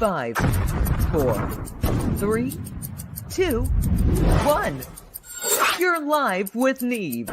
5, 4, 3, 2, 1. You're live with Neve.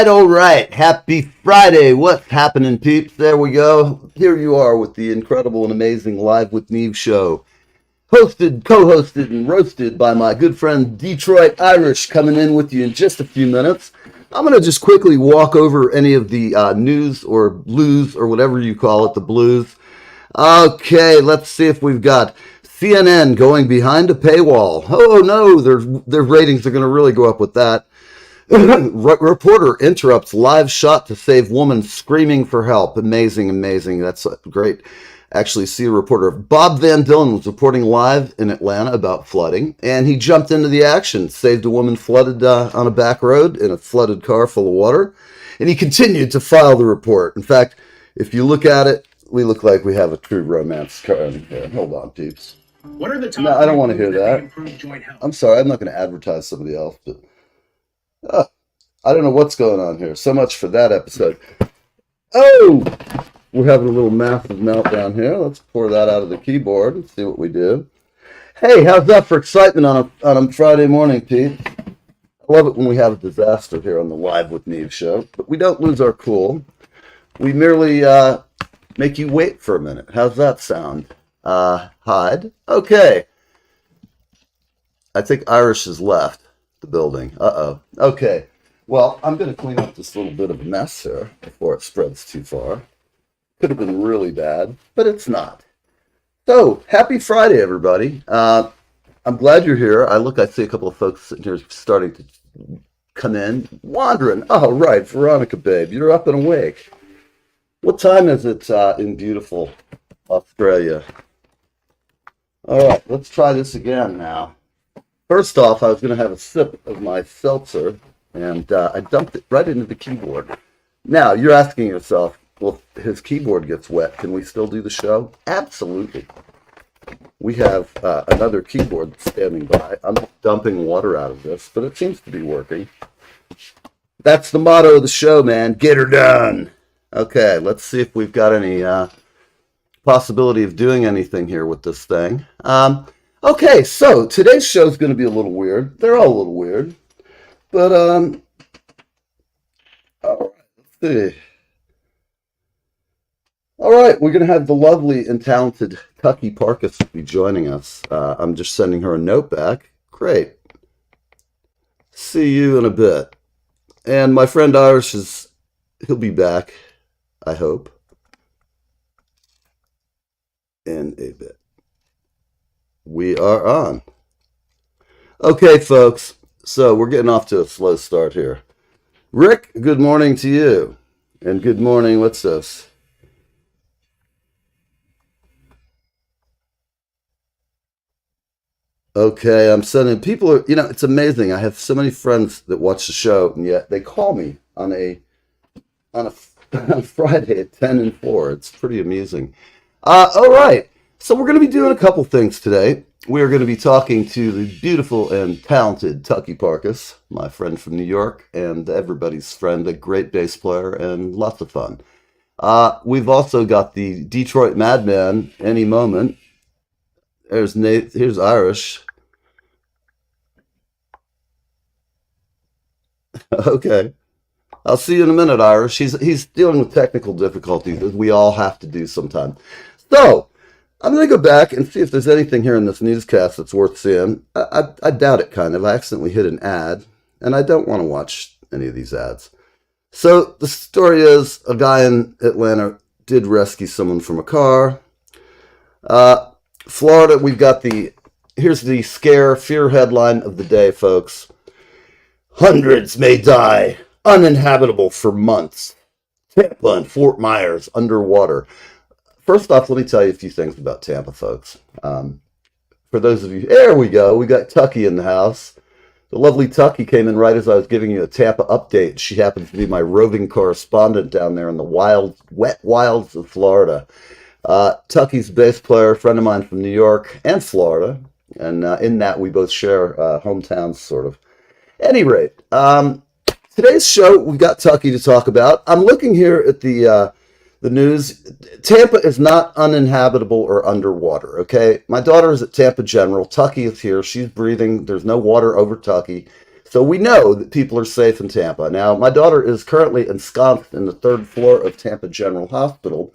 All right. Happy Friday. What's happening, peeps? There we go. Here you are with the incredible and amazing Live with Neve show. Hosted, co-hosted, and roasted by my good friend Detroit Irish, coming in with you in just a few minutes. I'm going to just quickly walk over any of the news or blues or whatever you call it, the blues. Okay, let's see if we've got CNN going behind a paywall. Oh no, their ratings are going to really go up with that. Reporter interrupts live shot to save woman screaming for help. Amazing. That's great. Actually, see a reporter. Bob Van Dillon was reporting live in Atlanta about flooding, and he jumped into the action, saved a woman flooded on a back road in a flooded car full of water, and he continued to file the report. In fact, if you look at it, we look like we have a true romance car in here. Hold on, peeps. What are the top? No, I don't want to hear that. I'm sorry, I'm not going to advertise somebody else, but I don't know what's going on here. So much for that episode. Oh, we're having a little massive meltdown here. Let's pour that out of the keyboard and see what we do. Hey, how's that for excitement on a Friday morning, Pete? I love it when we have a disaster here on the Live with Neve show, but we don't lose our cool. We merely make you wait for a minute. How's that sound? Hide. Okay. I think Irish has left the building. Okay. Well, I'm going to clean up this little bit of a mess here before it spreads too far. Could have been really bad, but it's not. So, happy Friday, everybody. I'm glad you're here. I see a couple of folks sitting here starting to come in, wandering. Oh, right, Veronica, babe, you're up and awake. What time is it in beautiful Australia? All right, let's try this again now. First off, I was going to have a sip of my seltzer, and I dumped it right into the keyboard. Now, you're asking yourself, well, if his keyboard gets wet, can we still do the show? Absolutely. We have another keyboard standing by. I'm dumping water out of this, but it seems to be working. That's the motto of the show, man. Get her done. Okay, let's see if we've got any possibility of doing anything here with this thing. Okay, so today's show is going to be a little weird. They're all a little weird. But, all right, let's see. All right, we're going to have the lovely and talented Tucky Parkus be joining us. I'm just sending her a note back. Great. See you in a bit. And my friend Irish he'll be back, I hope, in a bit. We are on. Okay, folks. So we're getting off to a slow start here. Rick, good morning to you. And good morning, what's this? Okay, I'm sending people, it's amazing. I have so many friends that watch the show, and yet they call me on a Friday at 10 and 4. It's pretty amusing. All right. So we're going to be doing a couple things today. We're going to be talking to the beautiful and talented Tucky Parkus, my friend from New York, and everybody's friend, a great bass player, and lots of fun. We've also got the Detroit Madman, any moment. There's Nate. Here's Irish. Okay. I'll see you in a minute, Irish. He's dealing with technical difficulties, as we all have to do sometimes. So, I'm going to go back and see if there's anything here in this newscast that's worth seeing. I doubt it, kind of. I accidentally hit an ad, and I don't want to watch any of these ads. So the story is a guy in Atlanta did rescue someone from a car. Florida, we've got here's the fear headline of the day, folks. Hundreds may die, uninhabitable for months. Tampa and Fort Myers underwater. First off, let me tell you a few things about Tampa, folks. For those of you, there we go. We got Tucky in the house. The lovely Tucky came in right as I was giving you a Tampa update. She happens to be my roving correspondent down there in the wet wilds of Florida. Tucky's a bass player, a friend of mine from New York and Florida. And in that, we both share hometowns, sort of. At any rate, today's show, we've got Tucky to talk about. I'm looking here at the news. Tampa is not uninhabitable or underwater, okay? My daughter is at Tampa General. Tucky is here. She's breathing. There's no water over Tucky. So we know that people are safe in Tampa. Now, my daughter is currently ensconced in the 3rd floor of Tampa General Hospital.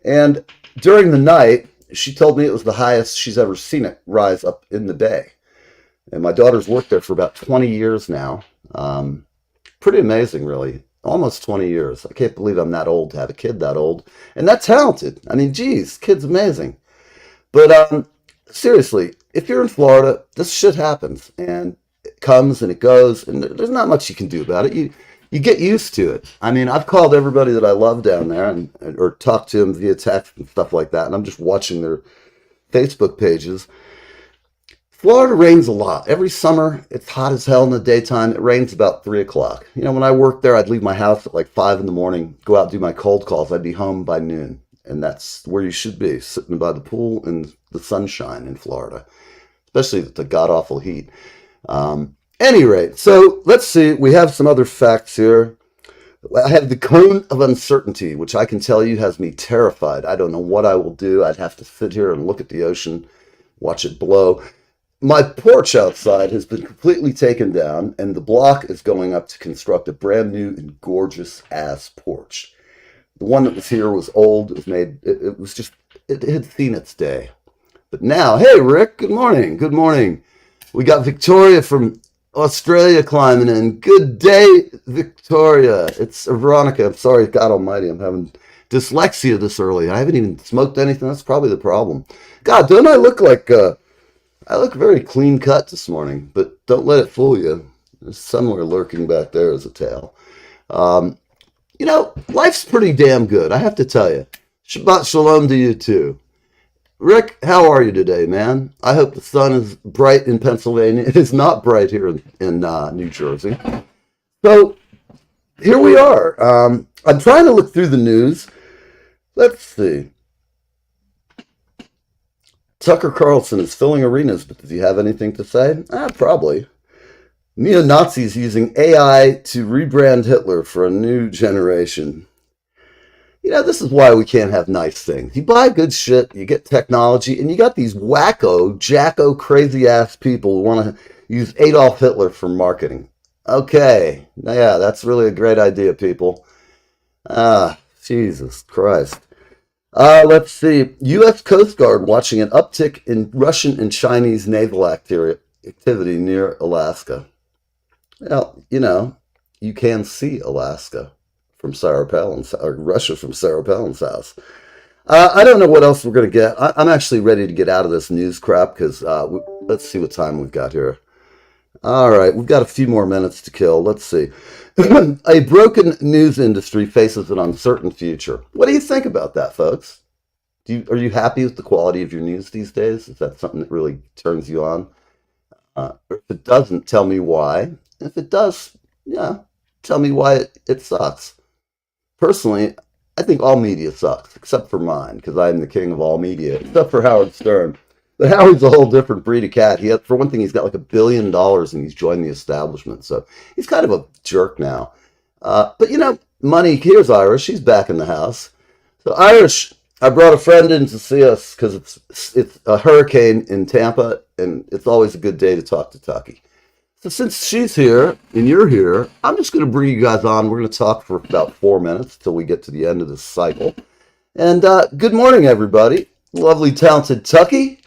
And during the night, she told me it was the highest she's ever seen it rise up in the day. And my daughter's worked there for about 20 years now. Pretty amazing, really. Almost 20 years. I can't believe I'm that old to have a kid that old. And that talented. I mean, geez, kid's amazing. But seriously, if you're in Florida, this shit happens. And it comes and it goes. And there's not much you can do about it. You get used to it. I mean, I've called everybody that I love down there or talked to them via text and stuff like that. And I'm just watching their Facebook pages. Florida rains a lot. Every summer, it's hot as hell in the daytime. It rains about 3 o'clock. You know, when I worked there, I'd leave my house at like 5 in the morning, go out and do my cold calls. I'd be home by noon. And that's where you should be, sitting by the pool in the sunshine in Florida, especially with the god-awful heat. Any rate, so let's see. We have some other facts here. I have the cone of uncertainty, which I can tell you has me terrified. I don't know what I will do. I'd have to sit here and look at the ocean, watch it blow. My porch outside has been completely taken down, and the block is going up to construct a brand new and gorgeous ass porch. The one that was here was old. It was made. It had seen its day. But now, hey Rick, good morning. Good morning. We got Victoria from Australia climbing in. Good day, Victoria. It's Veronica. I'm sorry, God Almighty, I'm having dyslexia this early. I haven't even smoked anything. That's probably the problem. God, don't I look like? I look very clean cut this morning, but don't let it fool you. There's somewhere lurking back there as a tail. You know, life's pretty damn good, I have to tell you. Shabbat shalom to you too. Rick, how are you today, man? I hope the sun is bright in Pennsylvania. It is not bright here in New Jersey. So here we are. I'm trying to look through the news. Let's see. Tucker Carlson is filling arenas, but does he have anything to say? Probably. Neo-Nazis using AI to rebrand Hitler for a new generation. You know, this is why we can't have nice things. You buy good shit, you get technology, and you got these wacko, jacko, crazy-ass people who want to use Adolf Hitler for marketing. Okay, yeah, that's really a great idea, people. Jesus Christ. Let's see. U.S. Coast Guard watching an uptick in Russian and Chinese naval activity near Alaska. Well, you know, you can see Alaska from Sarah Palin's, or Russia from Sarah Palin's house. I don't know what else we're going to get. I'm actually ready to get out of this news crap because let's see what time we've got here. All right, we've got a few more minutes to kill. Let's see. A broken news industry faces an uncertain future. What do you think about that, folks? Are you happy with the quality of your news these days? Is that something that really turns you on? Or if it doesn't, tell me why. If it does, yeah, tell me why it sucks. Personally, I think all media sucks, except for mine, because I'm the king of all media, except for Howard Stern. But Howard's a whole different breed of cat. For one thing, he's got like $1 billion and he's joined the establishment. So he's kind of a jerk now. But you know, money, here's Irish. She's back in the house. So Irish, I brought a friend in to see us because it's a hurricane in Tampa and it's always a good day to talk to Tucky. So since she's here and you're here, I'm just going to bring you guys on. We're going to talk for about 4 minutes till we get to the end of this cycle. And good morning, everybody. lovely, talented Tucky.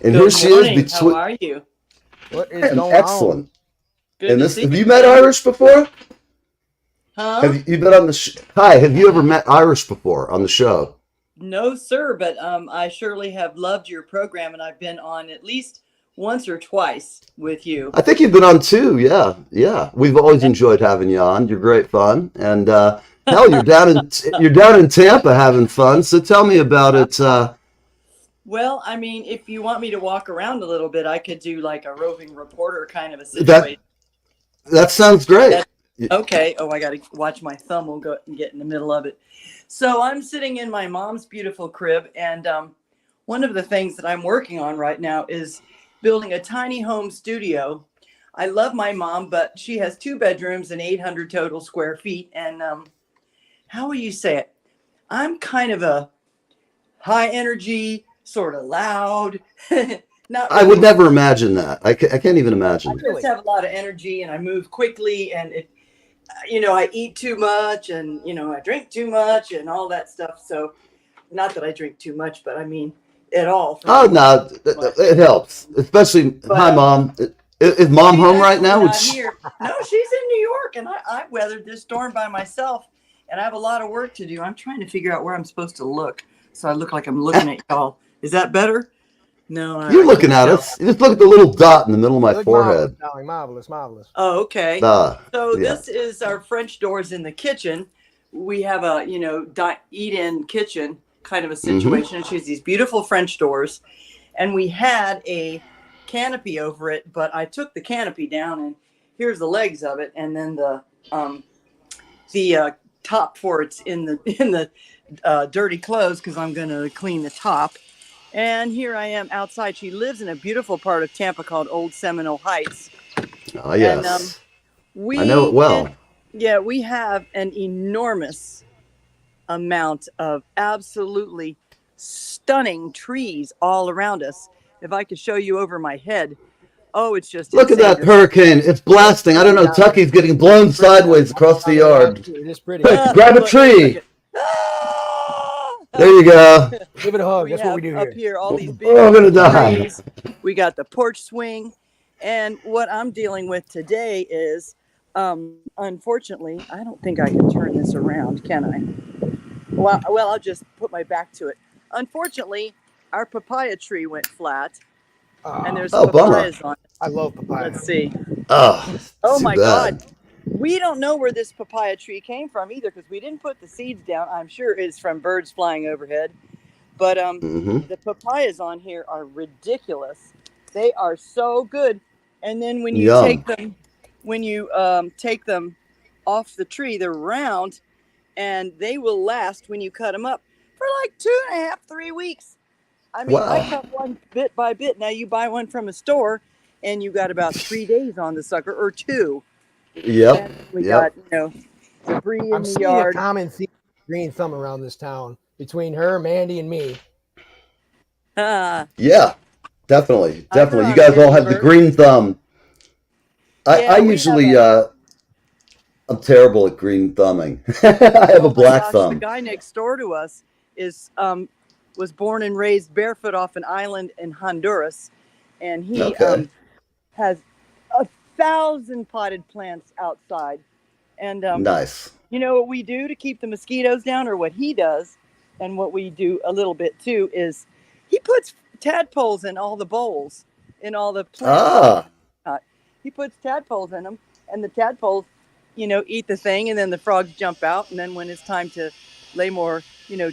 And here Good she morning. is How between. are you? What is going Excellent. on? Good And to this, see have you. you met Irish before? Huh? Have you been on the Hi, have you ever met Irish before on the show? No, sir, but I surely have loved your program, and I've been on at least once or twice with you. I think you've been on too. Yeah, yeah. We've always enjoyed having you on. You're great fun, and hell, you're down in Tampa having fun. So tell me about it. Well, I mean, if you want me to walk around a little bit, I could do like a roving reporter kind of a That situation. that sounds great. That, okay. Oh, I got to watch my thumb. Will go and get in the middle of it. So I'm sitting in my mom's beautiful crib, and one of the things that I'm working on right now is building a tiny home studio. I love my mom, but she has 2 bedrooms and 800 total square feet. And how will you say it? I'm kind of a high energy, sort of loud. Not I would really. never imagine that. I can't even I imagine. just have a lot of energy, and I move quickly, and I eat too much, and I drink too much and all that stuff. So not that I drink too much, but I mean at all for Oh my no, much. it helps. Especially, But hi mom. Is mom she's home right actually now? not here. No, she's in New York, and I weathered this storm by myself, and I have a lot of work to do. I'm trying to figure out where I'm supposed to look, so I look like I'm looking at y'all. Is that better? No, You're I looking can't at tell. us. You just look at the little dot in the middle of my You look marvelous, forehead. darling. Marvelous, marvelous. Oh, okay. Ah, So yeah. this is our French doors in the kitchen. We have a eat-in kitchen kind of a Mm-hmm. situation. She has these beautiful French doors, and we had a canopy over it, but I took the canopy down, and here's the legs of it, and then the top for it's in the dirty clothes because I'm going to clean the top. And here I am outside. She lives in a beautiful part of Tampa called Old Seminole Heights, Ah, and yes. I know it we well. yeah, we have an enormous amount of absolutely stunning trees all around us. If I could show you over my head, oh, it's just Look at insane. that hurricane. It's blasting. I don't know. Yeah, Tucky's getting blown pretty. sideways across the Yeah, yard. it is pretty. Quick, grab a Wait a tree. second. Ah! There you go. Give it a hug. We That's what we have do up here. here all these big Oh, I'm gonna die. trees. We got the porch swing. And what I'm dealing with today is, unfortunately, I don't think I can turn this around, can I? Well, I'll just put my back to it. Unfortunately, our papaya tree went flat, and there's Oh, bummer. papayas on it. I love papaya. Let's see. Oh, Oh too my bad. God. We don't know where this papaya tree came from either because we didn't put the seeds down. I'm sure it's from birds flying overhead. But Mm-hmm. the papayas on here are ridiculous. They are so good. And then when you Yum. take them off the tree, they're round, and they will last when you cut them up for like 2.5, 3 weeks. I mean, I Wow. cut one bit by bit. Now you buy one from a store, and you got about 3 days on the sucker, or 2. Yep. And we Yep. got debris in I'm the seeing a yard. common theme, green thumb around this town between her, Mandy, and me. Uh, Yeah. Definitely. I'm her Definitely. You on guys all have the February. green thumb. I Yeah, we have usually a. I'm terrible at green thumbing. I have a Oh my black gosh, the thumb. guy next door to us is was born and raised barefoot off an island in Honduras, and he Okay. has 1,000 potted plants outside. And Nice. you know what we do to keep the mosquitoes down, or what he does, and what we do a little bit too is he puts tadpoles in all the bowls, in all the plants. Ah. He puts tadpoles in them, and the tadpoles, eat the thing, and then the frogs jump out, and then when it's time to lay more,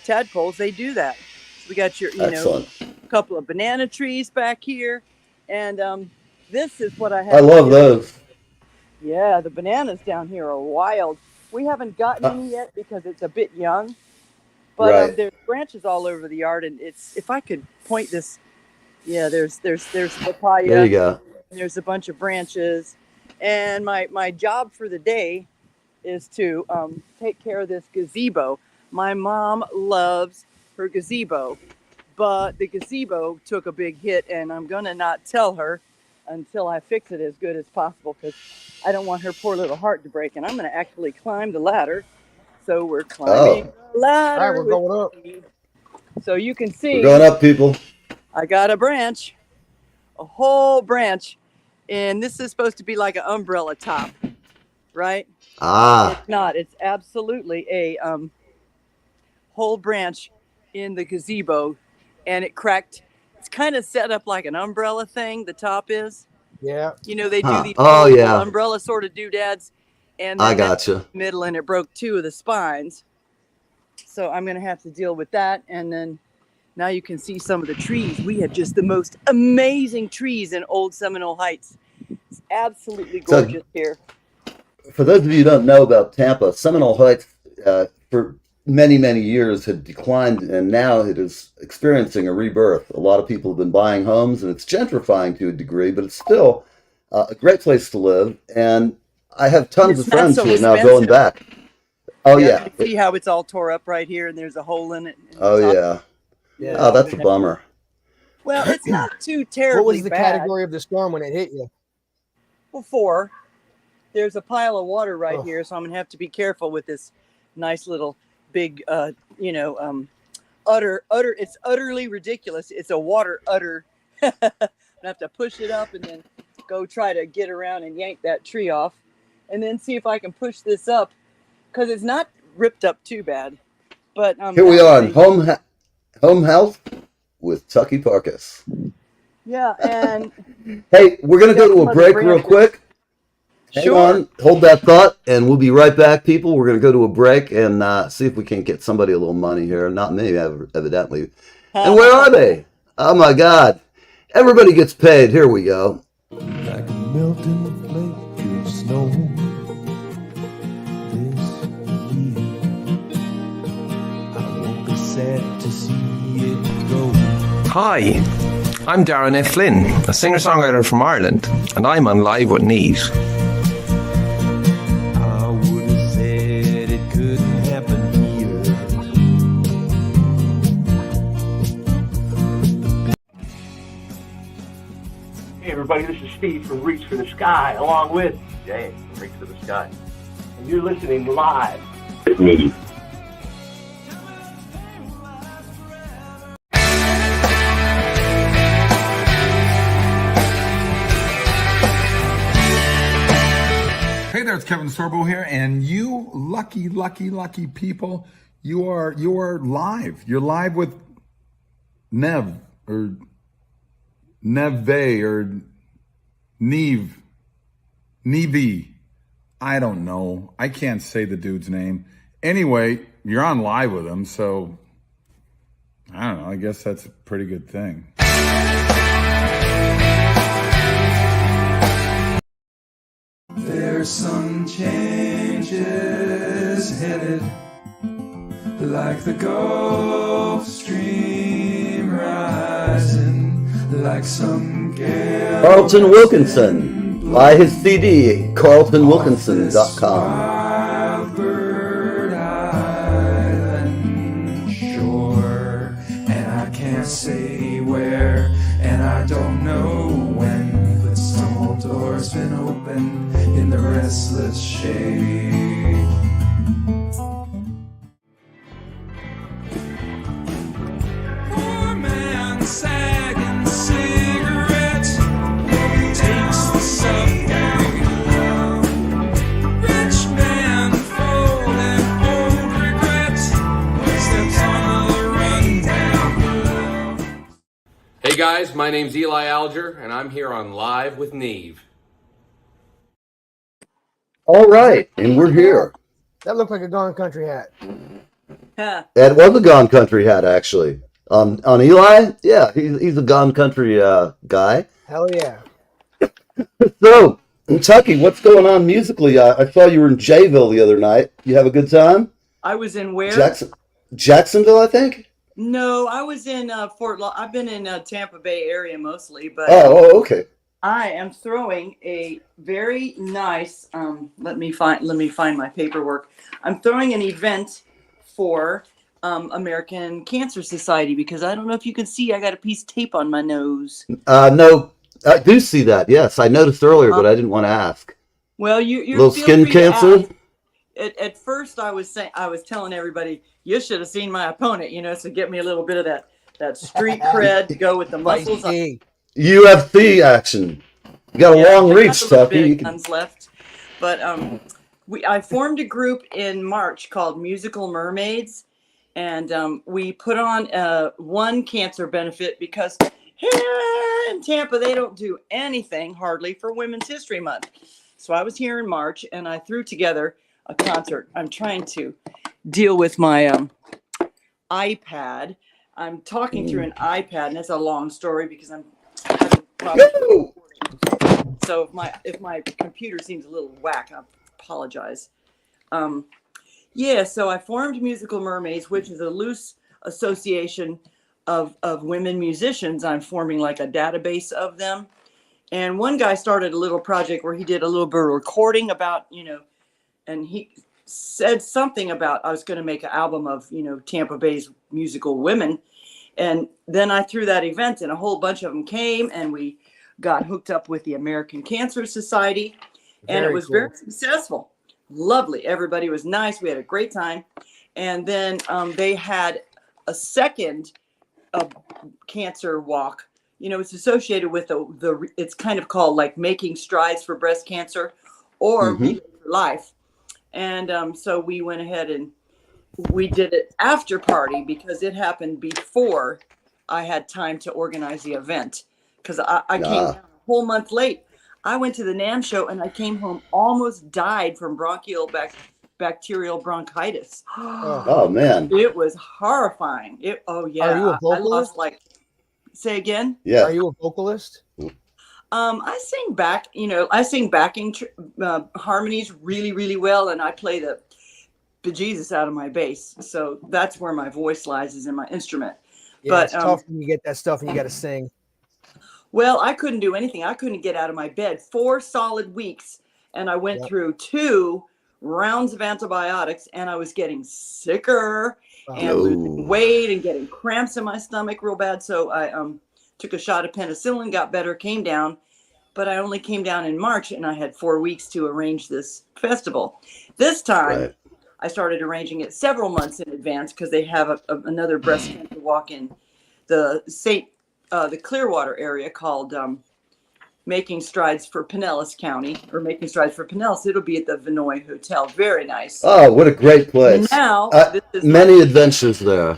tadpoles, they do that. So we got your, Excellent. couple of banana trees back here, and this is what I I have to love deal with. those. Yeah, the bananas down here are wild. We haven't gotten Uh, any yet because it's a bit young, but right. there's branches all over the yard, and if I could point this, yeah, there's There papaya. you go. There's a bunch of branches, and my job for the day is to take care of this gazebo. My mom loves her gazebo, but the gazebo took a big hit, and I'm gonna not tell her until I fix it as good as possible because I don't want her poor little heart to break. And I'm gonna actually climb the ladder. So we're climbing Oh. the All right, ladder we're with going up. Neve. So you can see. We're going up, people. I got a branch, a whole branch, and this is supposed to be like an umbrella top, right? Ah. It's not. It's absolutely a whole branch in the gazebo, and it cracked. It's kind of set up like an umbrella thing. The top is. Yeah. You know, they do these umbrella sort of doodads, and then I gotcha. Middle, and it broke 2 of the spines. So I'm going to have to deal with that, and then now you can see some of the trees. We have just the most amazing trees in Old Seminole Heights. It's absolutely gorgeous here. For those of you who don't know about Tampa, Seminole Heights for many, many years had declined, and now it is experiencing a rebirth. A lot of people have been buying homes, and it's gentrifying to a degree, but it's still a great place to live. And I have tons of friends who are now going back. Oh, yeah. You can see how it's all tore up right here, and there's a hole in it. Oh, yeah. Yeah. Oh, that's a bummer. Well, it's not too terribly What was the bad. category of the storm when it hit you? Well, 4. There's a pile of water right here, so I'm going to have to be careful with this nice little big, it's utterly ridiculous. It's a water utter. I have to push it up and then go try to get around and yank that tree off, and then see if I can push this up, because it's not ripped up too bad. But here we are in Home Health with Tucky Parkus. Yeah, and hey, we're going to go to a break real quick. Hang on, hold that thought, and we'll be right back, people. We're going to go to a break and see if we can get somebody a little money here. Not me, evidently. And where are they? Oh, my God. Everybody gets paid. Here we go. Like a melting flake of snow this year, I won't be sad to see it go. Hi, I'm Darren F. Flynn, a singer-songwriter from Ireland, and I'm on Live with Neve. I would have said it couldn't happen here. Hey everybody, this is Steve from Reach for the Sky, along with Jay from Reach for the Sky. And you're listening live with me. Hey there, it's Kevin Sorbo here, and you lucky people, you are live. You're live with Neve or Neve or Neve. I don't know. I can't say the dude's name. Anyway, you're on live with him, so I don't know. I guess that's a pretty good thing. There's some changes headed, like the Gulf Stream rising, like some gale. Carlton Wilkinson. Buy his CD, carltonwilkinson.com. Bird Island shore, and I can't say where, and I don't know when, but some old door's been opened in the restless shade. Poor man sagging cigarette takes the suffering along. Rich man folding old regret steps on the rundown below. Hey guys, my name's Eli Alger, and I'm here on Live with Neve. All right, and we're here. That looked like a Gone Country hat. That was a Gone Country hat, actually. On Eli, yeah, he's a Gone Country guy. Hell yeah. So, Kentucky, what's going on musically? I saw you were in Jayville the other night. You have a good time? I was in where? Jacksonville, I think? No, I was in Fort Lauderdale. I've been in Tampa Bay area mostly, but Oh, okay. I am throwing a very nice. Let me find my paperwork. I'm throwing an event for American Cancer Society, because I don't know if you can see, I got a piece of tape on my nose. No, I do see that. Yes, I noticed earlier, but I didn't want to ask. Well, you're little skin cancer. At first I was telling everybody, you should have seen my opponent, so get me a little bit of that street cred to go with the muscles. UFC action. You got a long reach, Tucky. You can... left. But I formed a group in March called Musical Mermaids, and we put on one cancer benefit because here in Tampa they don't do anything hardly for Women's History Month. So I was here in March and I threw together a concert. I'm trying to deal with my iPad. I'm talking through an iPad, and it's a long story because I'm having problems. So if my computer seems a little whack, I apologize. So I formed Musical Mermaids, which is a loose association of women musicians. I'm forming like a database of them. And one guy started a little project where he did a little bit of recording about, and he said something about I was going to make an album of, Tampa Bay's musical women. And then I threw that event and a whole bunch of them came and we got hooked up with the American Cancer Society. And it was very successful. Lovely. Everybody was nice. We had a great time. And then they had a second cancer walk. It's associated with it's kind of called like Making Strides for Breast Cancer or Relay for Life. And so we went ahead and we did it after party because it happened before I had time to organize the event. Because I came down a whole month late. I went to the NAMM show and I came home almost died from bacterial bronchitis. Oh man. It was horrifying. Are you a vocalist? I lost say again? Yeah. Are you a vocalist? I sing back, I sing backing harmonies really, really well. And I play the bejesus out of my bass. So that's where my voice lies, is in my instrument. Yeah, but it's tough when you get that stuff and you got to sing. Well, I couldn't do anything. I couldn't get out of my bed 4 solid weeks. And I went through 2 rounds of antibiotics and I was getting sicker and losing weight and getting cramps in my stomach real bad. So I took a shot of penicillin, got better, came down. But I only came down in March and I had 4 weeks to arrange this festival. This time, I started arranging it several months in advance because they have another breast cancer walk in the the Clearwater area called Making Strides for Pinellas County, or Making Strides for Pinellas. It'll be at the Vinoy Hotel. Very nice. Oh, what a great place. Now, this is many adventures there.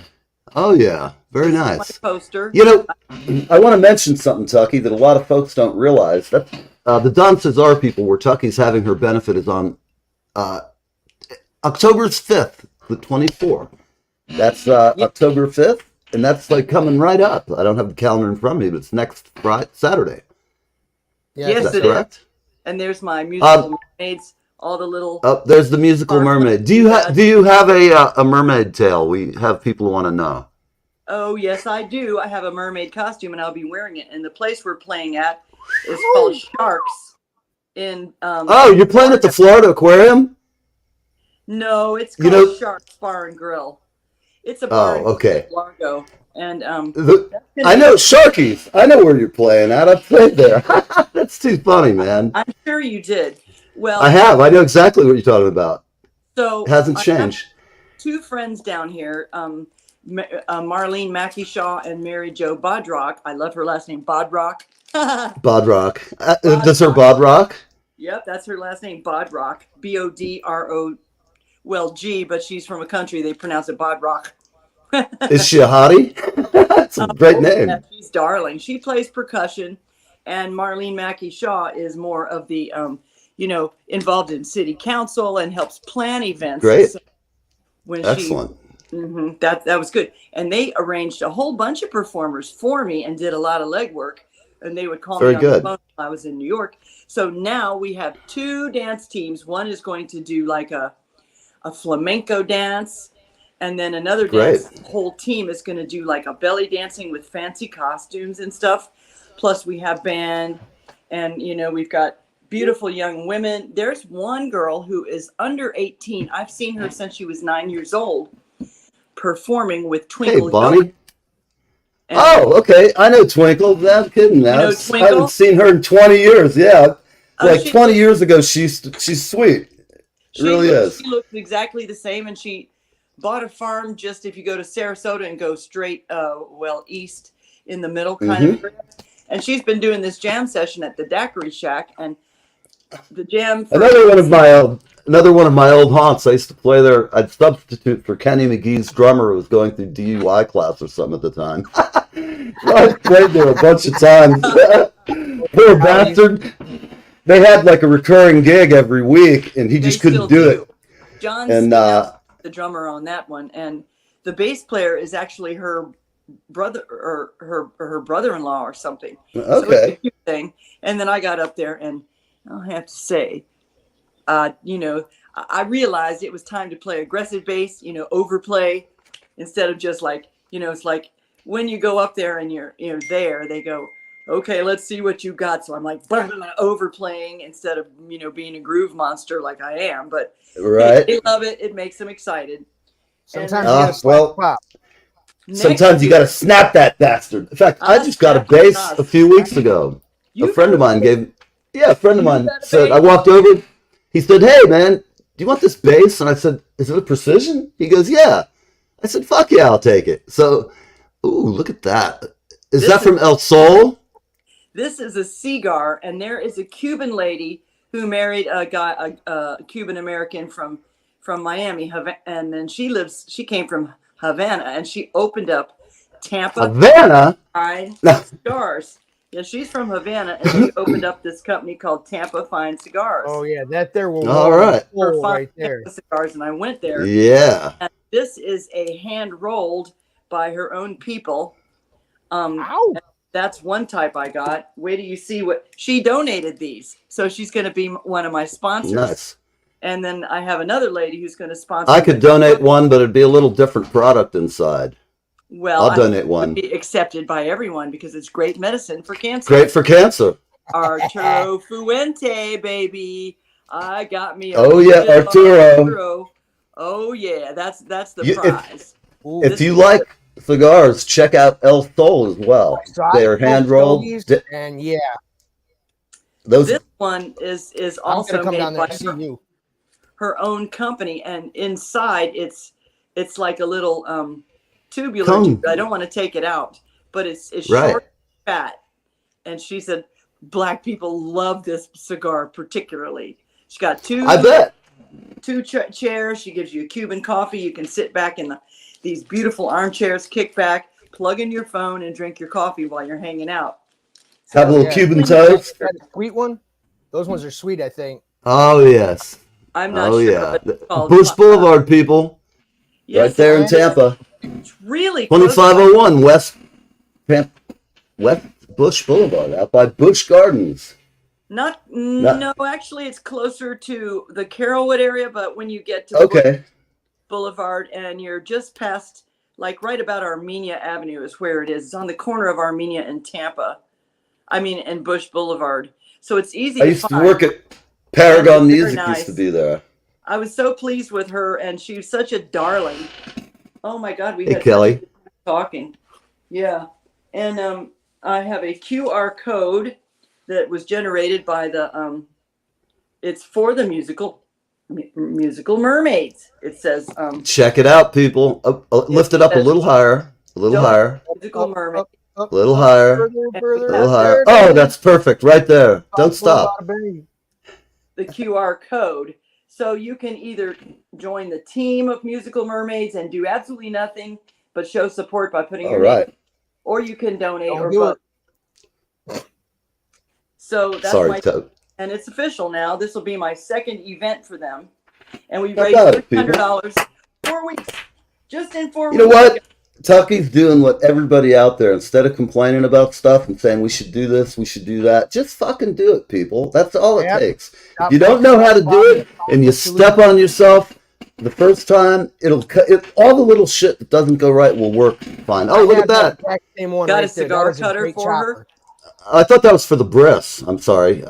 Oh, yeah. Very nice. My poster. I want to mention something, Tucky, that a lot of folks don't realize. That the Don Cesar people, where Tucky's having her benefit, is on October 5th, the 24th. That's October 5th, and that's like coming right up. I don't have the calendar in front of me, but it's next Saturday. Yes, it is. And there's my musical mermaids, all the little. Oh, there's the musical mermaid. Do you have a mermaid tale? We have people who want to know. Oh yes, I do. I have a mermaid costume, and I'll be wearing it. And the place we're playing at is called Sharks. In you're playing at the Florida Aquarium? No, it's called Sharks Bar and Grill. It's a bar in Largo. And I know Sharkies. I know where you're playing at. I've played there. That's too funny, man. I'm sure you did. Well, I have. I know exactly what you're talking about. So it hasn't changed. I have 2 friends down here, Marlene Mackey-Shaw and Mary Jo Bodrock. I love her last name, Bodrock. Bodrock. Does her Bodrock? Yep, that's her last name, Bodrock. B-O-D-R-O. Well, G, but she's from a country they pronounce it Bodrock. Is she a hottie? That's a great name. Yeah, she's darling. She plays percussion, and Marlene Mackey-Shaw is more of the, involved in city council and helps plan events. Great. So when excellent. That was good. And they arranged a whole bunch of performers for me and did a lot of legwork. And they would call me on the phone when I was in New York. So now we have 2 dance teams. One is going to do like a flamenco dance. And then another dance whole team is going to do like a belly dancing with fancy costumes and stuff. Plus we have band and, we've got beautiful young women. There's one girl who is under 18. I've seen her since she was 9 years old performing with Twinkle. Hey, Bonnie. Okay. I know Twinkle. I'm kidding now. I haven't seen her in 20 years. Yeah. Like 20 years ago, she's sweet. It really is. She looks exactly the same, and she bought a farm just if you go to Sarasota and go straight, east in the middle kind of area. And she's been doing this jam session at the Daiquiri Shack, and the jam. Another one of my old haunts. I used to play there. I'd substitute for Kenny McGee's drummer, who was going through DUI class or something at the time. I played there a bunch of times. Poor bastard. They had like a recurring gig every week, and he just couldn't do it. John's the drummer on that one, and the bass player is actually her brother or her brother-in-law or something. Okay. So it's a cute thing. And then I got up there, and I'll have to say, I realized it was time to play aggressive bass, overplay, instead of just like, it's like when you go up there and you're there, they go, okay, let's see what you got. So I'm like overplaying instead of, being a groove monster like I am. But they love it. It makes them excited. Sometimes sometimes you got to snap that bastard. In fact, I just got a bass a few weeks ago. A friend of mine said, I walked over. He said, hey, man, do you want this bass? And I said, is it a Precision? He goes, yeah. I said, fuck yeah, I'll take it. So, ooh, look at that. Is that from El Sol? This is a cigar, and there is a Cuban lady who married a Cuban American from Miami, and then she came from Havana, and she opened up Tampa Havana Fine Cigars. Yeah, she's from Havana, and she opened up this company called Tampa Fine Cigars. Oh yeah, that there will. All right, right there. Cigars, and I went there. Yeah. And this is a hand rolled by her own people. That's one type I got. Wait till you see what she donated these. So she's going to be one of my sponsors. Nice. And then I have another lady who's going to sponsor. I could donate one, but it'd be a little different product inside. Well, I'll donate one. Be accepted by everyone because it's great medicine for cancer. Great for cancer. Arturo Fuente, baby. I got me. Arturo. Oh yeah, that's the prize. If you like cigars, check out El Sol as well. They are hand rolled, and yeah, this one is also come made down there by to see you. Her own company, and inside it's like a little tubular tube. I don't want to take it out, but it's right. Short, fat, and she said black people love this cigar particularly. She got two chairs. She gives you a Cuban coffee. You can sit back in these beautiful armchairs, kick back, plug in your phone, and drink your coffee while you're hanging out. Have a little Cuban toast. Sweet one. Those ones are sweet, I think. Oh yes. I'm not sure. Yeah. Bush Boulevard, people. Yes, right there in Tampa. It's really 2501 West Bush Boulevard, out by Busch Gardens. No, actually, it's closer to the Carrollwood area. But when you get to Busch Boulevard and you're just past, like right about Armenia Avenue is where it is. It's on the corner of Armenia and Tampa. And Bush Boulevard. So it's easy. I used to work at Paragon Music. Nice. Used to be there. I was so pleased with her, and she was such a darling. Oh my God, we had Kelly talking. Yeah, and I have a QR code that was generated by the it's for the musical Mermaids. It says check it out, people. Lift it up a little higher, a little higher. Musical Mermaid. A little higher, a little higher. Oh, that's perfect, right there. Don't stop. The QR code, so you can either join the team of Musical Mermaids and do absolutely nothing but show support by putting your name, or you can donate or vote. So that's and it's official now. This will be my second event for them, and we raised $600 4 weeks, just in 4 weeks. You know what? Tucky's doing what everybody out there, instead of complaining about stuff and saying we should do this, we should do that, just fucking do it, people. That's all it takes. If you don't know how to do it and you step on yourself the first time, all the little shit that doesn't go right will work fine. Oh, look at that. Got a cigar cutter for her? I thought that was for the breasts. I'm sorry.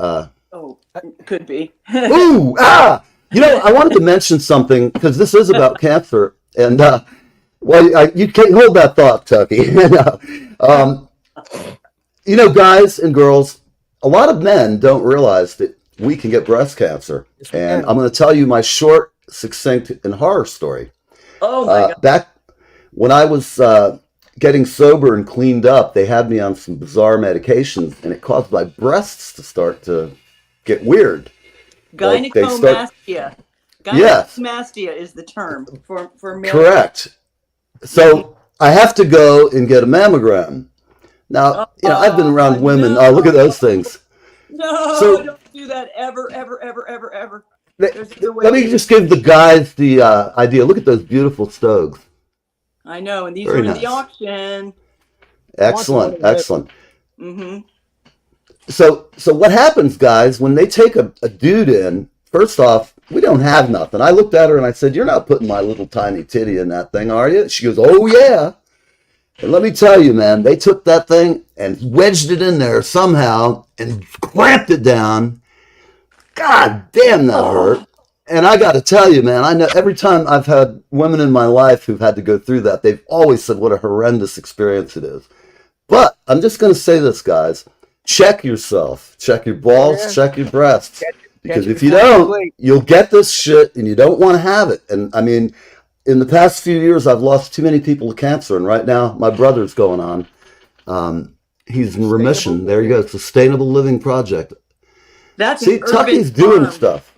Could be. Ooh, I wanted to mention something because this is about cancer, and you can't hold that thought, Tucky. Guys and girls, a lot of men don't realize that we can get breast cancer. Yes, we And can. I'm going to tell you my short, succinct, and horror story. Oh my God. Back when I was getting sober and cleaned up, they had me on some bizarre medications, and it caused my breasts to start to get weird. Like they start. Gynecomastia. Yes, Gynecomastia is the term for male. correct. So I have to go and get a mammogram. Now, I've been around women. No. Oh, look at those things. No, So don't do that ever, ever, ever, ever, ever. let There's no way let me to- just give the guys the idea. Look at those beautiful stogs. I know, and these Very are in nice. the auction. Excellent, excellent. Mm-hmm. So what happens, guys, when they take a dude in? First off, we don't have nothing. I looked at her and I said, "You're not putting my little tiny titty in that thing, are you?" She goes, "Oh yeah." And let me tell you, man, they took that thing and wedged it in there somehow and clamped it down. God damn, that hurt. And I got to tell you, man, I know every time I've had women in my life who've had to go through that, they've always said what a horrendous experience it is. But I'm just going to say this, guys. Check yourself. Check your balls. Check your breasts. Because if you don't, you'll get this shit and you don't want to have it. And I mean, in the past few years, I've lost too many people to cancer. And right now, my brother's going on. He's in remission. There you go. Sustainable Living Project. That's See, an urban Tucky's doing farm. stuff.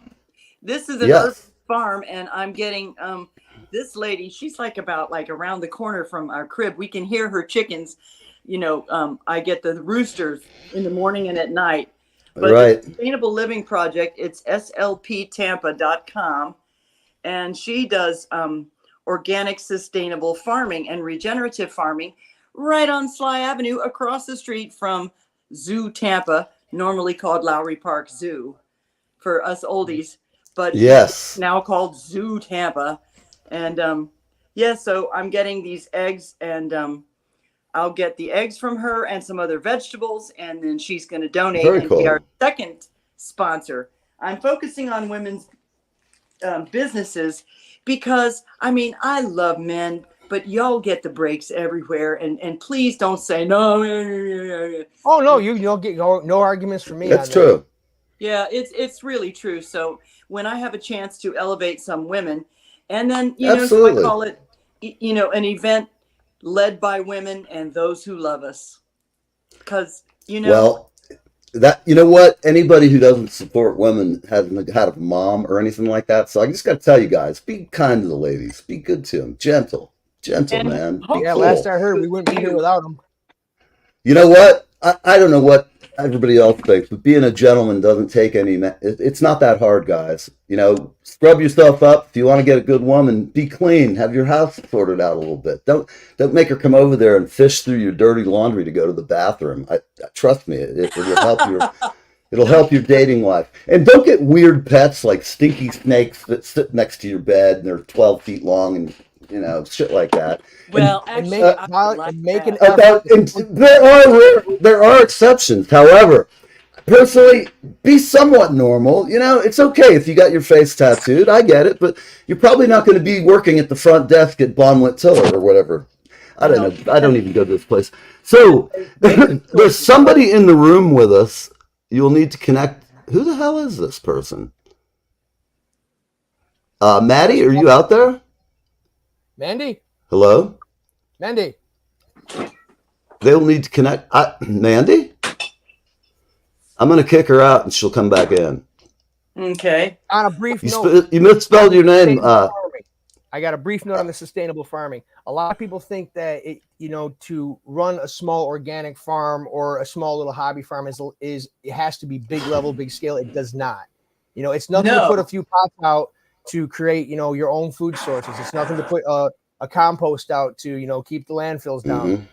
This is an urban farm, and I'm getting this lady. She's like around the corner from our crib. We can hear her chickens. I get the roosters in the morning and at night. But Right. the Sustainable Living Project, it's slptampa.com, and she does organic sustainable farming and regenerative farming right on Sly Avenue across the street from Zoo Tampa, normally called Lowry Park Zoo for us oldies, but Yes. now called Zoo Tampa. And so I'm getting these eggs, and I'll get the eggs from her and some other vegetables, and then she's going to donate Very and cool. be our second sponsor. I'm focusing on women's businesses because, I love men, but y'all get the breaks everywhere. And please don't say no. Oh no, you don't get no arguments from me. That's on true. Yeah, it's really true. So when I have a chance to elevate some women, and then, so I Absolutely. call it, an event led by women and those who love us. Because, Well, you know what? Anybody who doesn't support women hasn't had a mom or anything like that. So I just got to tell you guys, be kind to the ladies. Be good to them. Gentle, And man. Be that. Yeah, cool. last I heard, we wouldn't be here without them. You know what? I don't know what everybody else thinks, but being a gentleman doesn't take any. It's not that hard, guys. Scrub yourself up. If you want to get a good woman, be clean. Have your house sorted out a little bit. Don't make her come over there and fish through your dirty laundry to go to the bathroom. Trust me, it'll help your dating life. And don't get weird pets like stinky snakes that sit next to your bed and they're 12 feet long and shit like that. well, And actually, make, I would like and make an that. effort. And there are exceptions. However, personally, be somewhat normal. It's okay if you got your face tattooed. I get it, but you're probably not going to be working at the front desk at Bonwit Tiller or whatever. I don't know. I don't even go to this place. So there's somebody in the room with us. You'll need to connect. Who the hell is this person? Maddie, are you out there? Mandy, Hello? Mandy. They'll need to connect. Mandy? I'm going to kick her out and she'll come back in. Okay. On a brief note, You misspelled your name. I got a brief note on the sustainable farming. A lot of people think that to run a small organic farm or a small little hobby farm is it has to be big level, big scale. It does not. It's nothing to put a few pots out to create your own food sources. It's nothing to put a compost out to keep the landfills down. Mhm.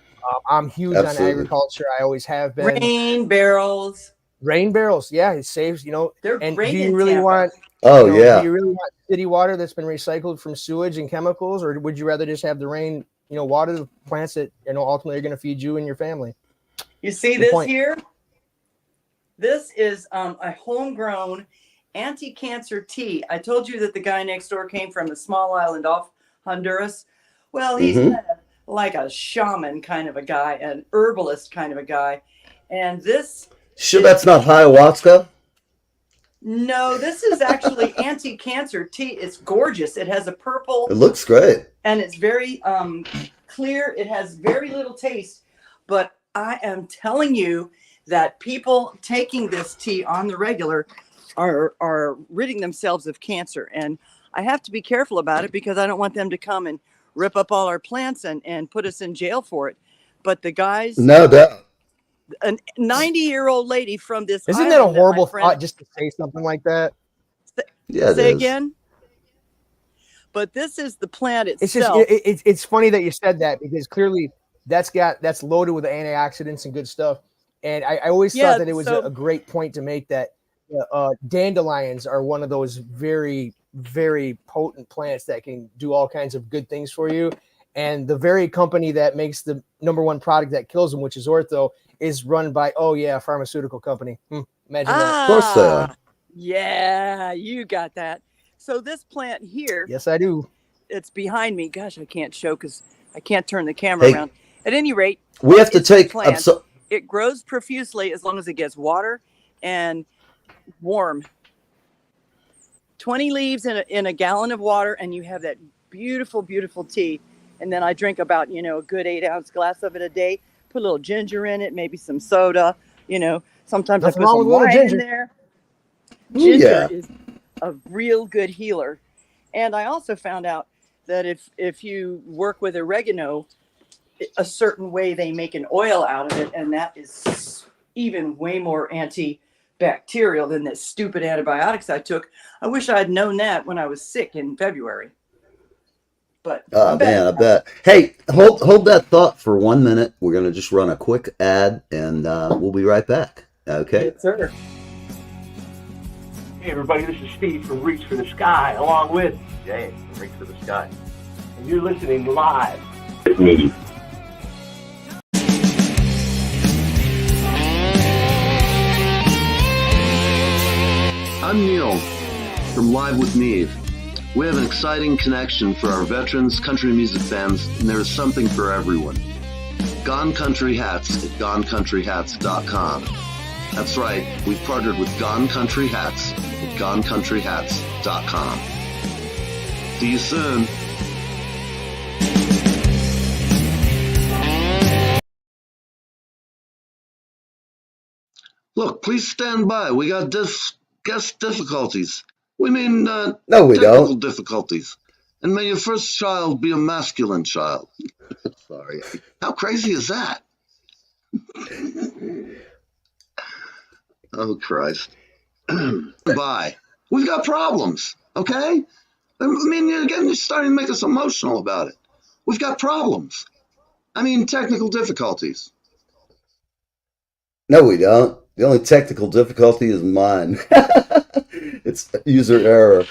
I'm huge Absolutely. on agriculture. I always have been. Rain barrels. Rain barrels, yeah, it saves. They're And great do you in really Tampa. want? Oh, Do yeah. you really want city water that's been recycled from sewage and chemicals, or would you rather just have the rain, water the plants that ultimately are going to feed you and your family? You see Good this point. here? This is a homegrown anti-cancer tea. I told you that the guy next door came from a small island off Honduras. Well, he's Mhm. kind of like a shaman kind of a guy, an herbalist kind of a guy. And this Sure, that's not ayahuasca. No, this is actually anti-cancer tea. It's gorgeous. It has a purple. It looks great. And it's very clear. It has very little taste. But I am telling you that people taking this tea on the regular are ridding themselves of cancer. And I have to be careful about it because I don't want them to come and rip up all our plants and put us in jail for it. But the guys... No doubt. A 90-year-old lady from this Isn't that a island horrible my friend, thought just to say something like that? Yeah, say it is. again? But this is the plant It's just itself. it's funny that you said that because clearly that's loaded with antioxidants and good stuff. And I always thought that it was a great point to make that dandelions are one of those very, very potent plants that can do all kinds of good things for you. And the very company that makes the #1 product that kills them, which is Ortho, is run by a pharmaceutical company. Imagine that. Of course they are. Yeah, you got that. So this plant here, Yes, I do. it's behind me. Gosh, I can't show because I can't turn the camera around. At any rate, we have to it's a take. plant. It grows profusely as long as it gets water and warm. 20 leaves in a gallon of water, and you have that beautiful, beautiful tea. And then I drink about, a good 8-ounce glass of it a day. Put a little ginger in it, maybe some soda. Sometimes Nothing I put wrong some with a little wine ginger. in there. Ooh, Ginger is a real good healer. And I also found out that if you work with oregano, a certain way they make an oil out of it, and that is even way more antibacterial than the stupid antibiotics I took. I wish I had known that when I was sick in February. But oh man, I bet. Hey, hold that thought for 1 minute. We're gonna just run a quick ad, and we'll be right back. Okay. Yes, sir. Hey everybody, this is Steve from Reach for the Sky, along with Jay from Reach for the Sky. And you're listening live with Neve. I'm Neil from Live with Neve. We have an exciting connection for our veterans, country music fans, and there is something for everyone. Gone Country Hats at GoneCountryHats.com. That's right, we've partnered with Gone Country Hats at GoneCountryHats.com. See you soon. Look, please stand by. We got guest difficulties. We mean no, we technical don't. Difficulties. And may your first child be a masculine child. Sorry. How crazy is that? Oh, Christ. Bye. We've got problems, okay? I mean, you're starting to make us emotional about it. We've got problems. I mean, technical difficulties. No, we don't. The only technical difficulty is mine. It's user error.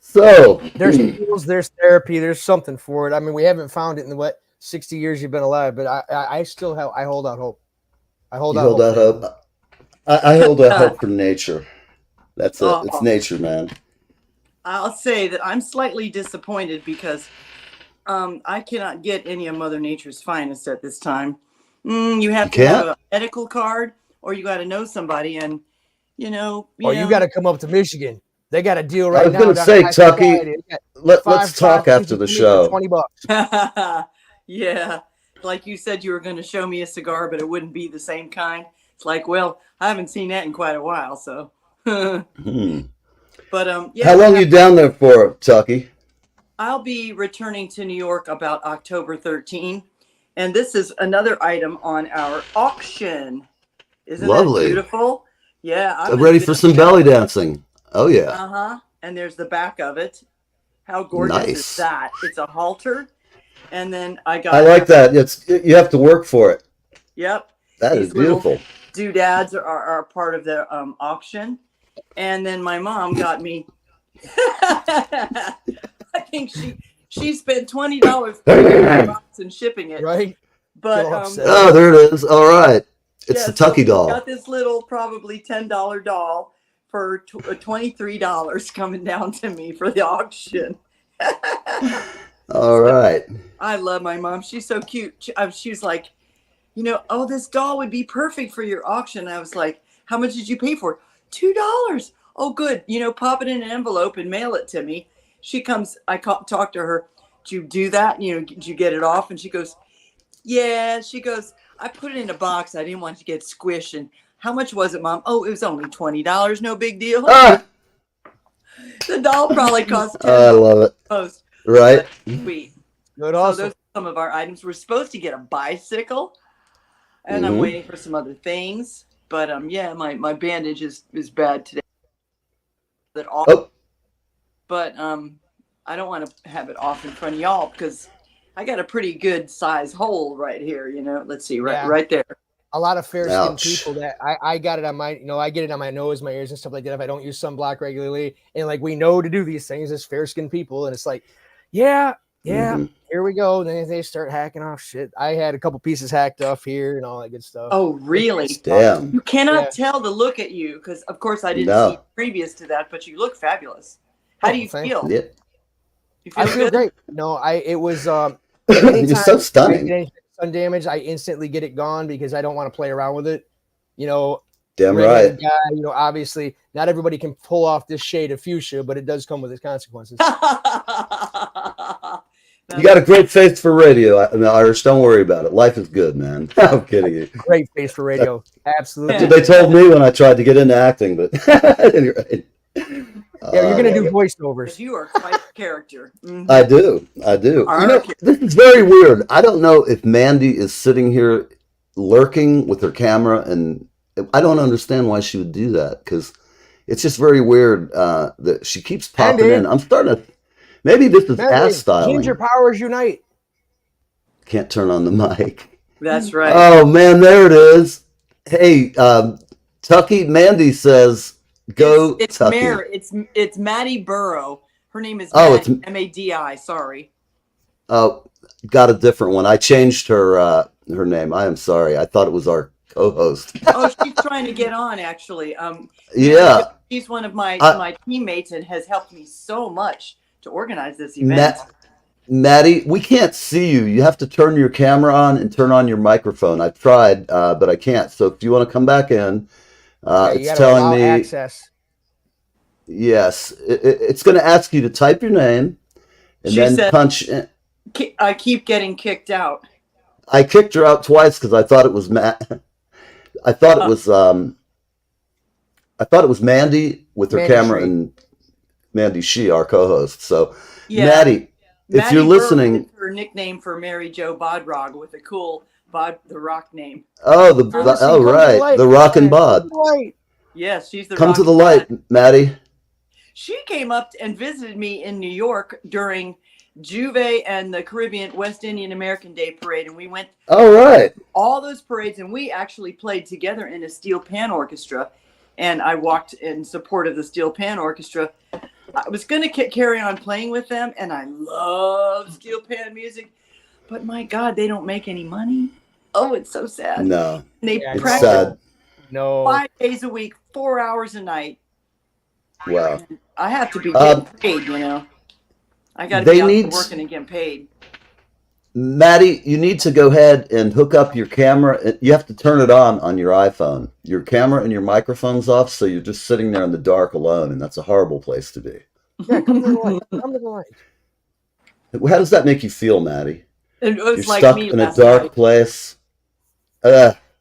So there's tools, there's therapy, there's something for it. I mean, we haven't found it in the 60 years you've been alive, but I still hold out hope. I hold out hope. I hold out hope for nature. That's it. It's nature, man. I'll say that I'm slightly disappointed because I cannot get any of Mother Nature's finest at this time. You have to have a medical card, or you got to know somebody, and you got to come up to Michigan. They got a deal right now. I was going to say, Tucky, let's talk after the show. $20. Yeah, like you said, you were going to show me a cigar, but it wouldn't be the same kind. It's like, well, I haven't seen that in quite a while, so. But yeah. How long are you down there for, Tucky? I'll be returning to New York about October 13. And this is another item on our auction. Isn't that beautiful? Yeah. I'm ready for some belly dancing. Oh, yeah. Uh-huh. And there's the back of it. How gorgeous is that? It's a halter. And then I like that. You have to work for it. Yep. That is beautiful. Doodads are part of the auction. And then my mom got me. I think she spent $20 for the box and shipping it. Right. But there it is. All right. It's the Tucky doll. Got this little probably $10 doll for $23 coming down to me for the auction. All right. I love my mom. She's so cute. She was like, this doll would be perfect for your auction. I was like, how much did you pay for it? $2. Oh, good. Pop it in an envelope and mail it to me. She comes, talk to her. Did you do that? Did you get it off? And she goes, yeah. She goes, I put it in a box. I didn't want it to get squished. And how much was it, Mom? Oh, it was only $20. No big deal. Ah, The doll probably cost I $10 love it. most. Right? Sweet. Good. So Also, those are some of our items. We're supposed to get a bicycle, and I'm Mhm. waiting for some other things. But yeah, my bandage is bad today. Oh, But I don't want to have it off in front of y'all because I got a pretty good size hole right here. Let's see, right there. a lot of fair skinned ouch. people that I got it on my, I get it on my nose, my ears and stuff like that. If I don't use sunblock regularly, and like we know to do these things as fair skinned people, and it's like, yeah, Mhm. here we go. And then they start hacking off shit. I had a couple pieces hacked off here and all that good stuff. Oh, really? Damn. You cannot Yeah. tell to look at you because, of course, I didn't No. see previous to that, but you look fabulous. How do you thank feel? Yeah. You I feel good? great. No, it was You're anytime so I get stunning. any sun damage, I instantly get it gone because I don't want to play around with it. Damn Redheaded right. guy, obviously not everybody can pull off this shade of fuchsia, but it does come with its consequences. You got a great face for radio, Irish. Don't worry about it. Life is good, man. I'm kidding you. Great face for radio. Absolutely. That's what they told me when I tried to get into acting, but anyway. Yeah, you're gonna do voiceovers. You are quite a character. Mhm. I do. This is very weird. I don't know if Mandy is sitting here lurking with her camera, and I don't understand why she would do that, because it's just very weird that she keeps popping Mandy. in. I'm starting to. Maybe this is ass styling. Ginger powers unite. Can't turn on the mic. That's right. Oh man, there it is. Hey, Tucky. Mandy says, "Go, It's Tucky." it's Maddie Burrow. Her name is Oh, Maddie, M-A-D-I. Sorry. Oh, got a different one. I changed her name. I am sorry. I thought it was our co-host. Oh, she's trying to get on actually. Yeah. She's one of my teammates and has helped me so much to organize this event. Maddie, we can't see you. You have to turn your camera on and turn on your microphone. I've tried, but I can't. So if you want to come back in, it's telling me access. Yes, it's going to ask you to type your name and She then said, punch in. I keep getting kicked out. I kicked her out twice because I thought it was I thought it was Mandy with her Mandy camera, Shee. and Mandy Shee, our co-host. So Yeah. Maddie, if Maddie you're Burrow listening, is her nickname for Mary Jo Bodrog with a cool the rock name. right, the Rock and Bod. Yes, she's the Come rock to the and light, bod. Maddie. She came up and visited me in New York during Juve and the Caribbean West Indian American Day Parade, and we went All right. all those parades, and we actually played together in a steel pan orchestra, and I walked in support of the steel pan orchestra. I was going to carry on playing with them, and I love steel pan music, but my God, they don't make any money. Oh, it's so sad. No, And they it's practice sad. No. 5 days a week, 4 hours a night. Wow. I have to be getting paid, I got to be out there working and getting paid. Maddie, you need to go ahead and hook up your camera. You have to turn it on your iPhone. Your camera and your microphone's off, so you're just sitting there in the dark alone, and that's a horrible place to be. Yeah, come to the light. Come to the light. How does that make you feel, Maddie? It was You're like stuck me in a last dark night. place.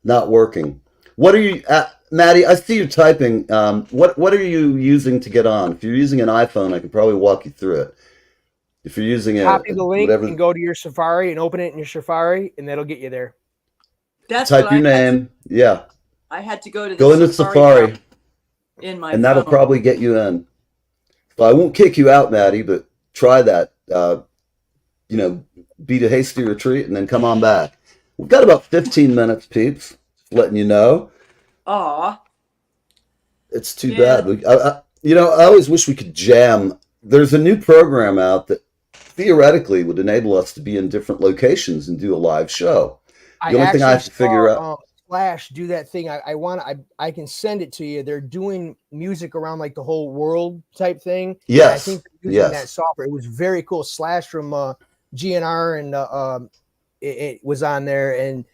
Not working. What are you, Maddie? I see you typing. What are you using to get on? If you're using an iPhone, I can probably walk you through it. If you're using Copy the link whatever, and go to your Safari and open it in your Safari, and that'll get you there. That's type what your name. Yeah. I had to go to the Go into Safari, app in my and that'll phone. probably get you in. So I won't kick you out, Maddie, but try that. Beat a hasty retreat and then come on back. We've got about 15 minutes, peeps. Just letting you know. Aw. It's too bad. I always wish we could jam. There's a new program out that theoretically would enable us to be in different locations and do a live show. The only thing I have to figure out. Flash do that thing. I can send it to you. They're doing music around like the whole world type thing. Yes. I think they're using that software. It was very cool. Slash from GNR and it was on there, and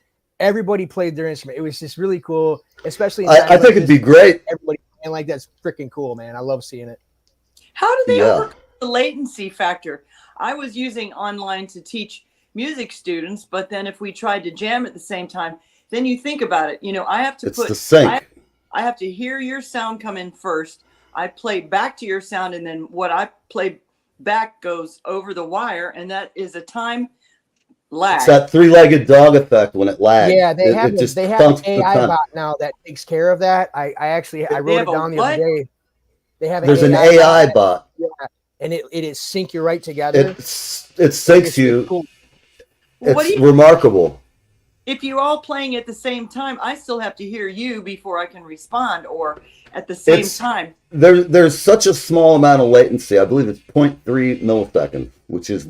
everybody played their instrument. It was just really cool, especially. I think it'd be great. Everybody and like that's freaking cool, man. I love seeing it. How do they overcome the latency factor? I was using online to teach music students, but then if we tried to jam at the same time, then you think about it. You know, I have to It's the sync. I have to hear your sound come in first. I play back to your sound, and then what I play back goes over the wire, and that is a time lag. It's that three-legged dog effect when it lags. Yeah, they have an AI time. bot now that takes care of that. I wrote it down the other day. They have There's an AI bot. Yeah, and it is sync you right together. It syncs you. Cool. It's remarkable. If you're all playing at the same time, I still have to hear you before I can respond, or at the same time. There's such a small amount of latency. I believe it's 0.3 milliseconds, which is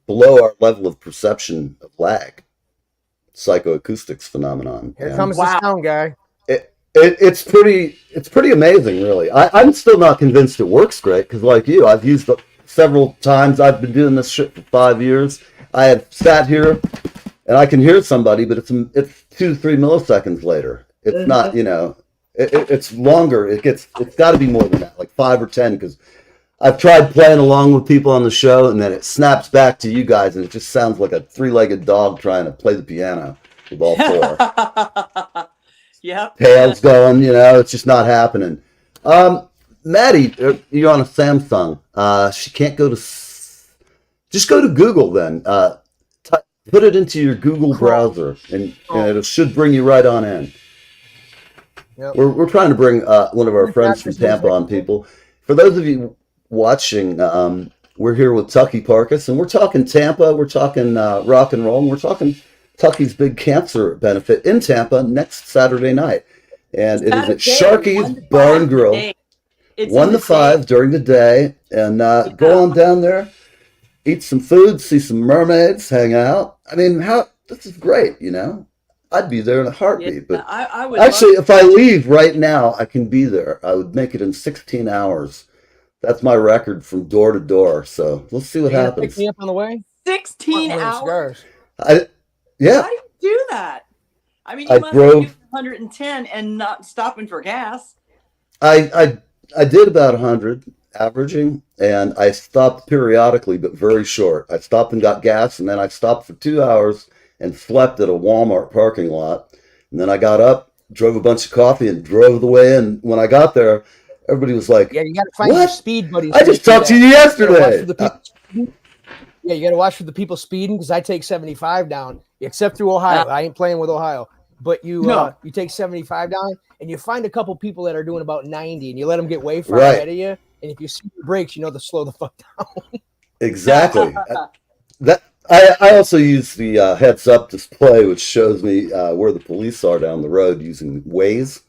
below our level of perception of lag. Psychoacoustics phenomenon. Here comes the sound guy. It's pretty amazing, really. I'm still not convinced it works great because, like you, I've used it several times. I've been doing this shit for 5 years. I have sat here and I can hear somebody, but it's 2 to 3 milliseconds later. It's not, you know, it's longer. It's got to be more than that, like 5 or 10, because I've tried playing along with people on the show, and then it snaps back to you guys, and it just sounds like a three-legged dog trying to play the piano with all four. Yep. Tails going, you know, it's just not happening. Maddie, you're on a Samsung. She can't go to. Just go to Google then. Put it into your Google browser, and it should bring you right on in. Yep. We're trying to bring one of our friends from Tampa on, people. For those of you watching, we're here with Tucky Parkus, and we're talking Tampa, we're talking rock and roll, and we're talking Tucky's big cancer benefit in Tampa next Saturday night. And it is at Sharky's Bar and Grill, 1 to 5 during the day. And go on down there, eat some food, see some mermaids, hang out. I mean, this is great, you know? I'd be there in a heartbeat. Yeah, but I would actually, if I leave right now, I can be there. I would make it in 16 hours. That's my record from door to door. So let's see what happens. Pick me up on the way. 16 hours. Yeah. How do you do that? I mean, you must be 110 and not stopping for gas. I did about 100 averaging, and I stopped periodically, but very short. I stopped and got gas, and then I stopped for 2 hours and slept at a Walmart parking lot. And then I got up, drove a bunch of coffee, and drove the way in. When I got there, everybody was like, "Yeah, you got to find your speed buddies." I just talked to you yesterday. Yeah, you got to watch for the people speeding, because I take 75 down, except through Ohio. I ain't playing with Ohio. But you take 75 down, and you find a couple people that are doing about 90, and you let them get way far ahead of you. And if you see the brakes, you know to slow the fuck down. Exactly. I also use the heads-up display, which shows me where the police are down the road using Waze.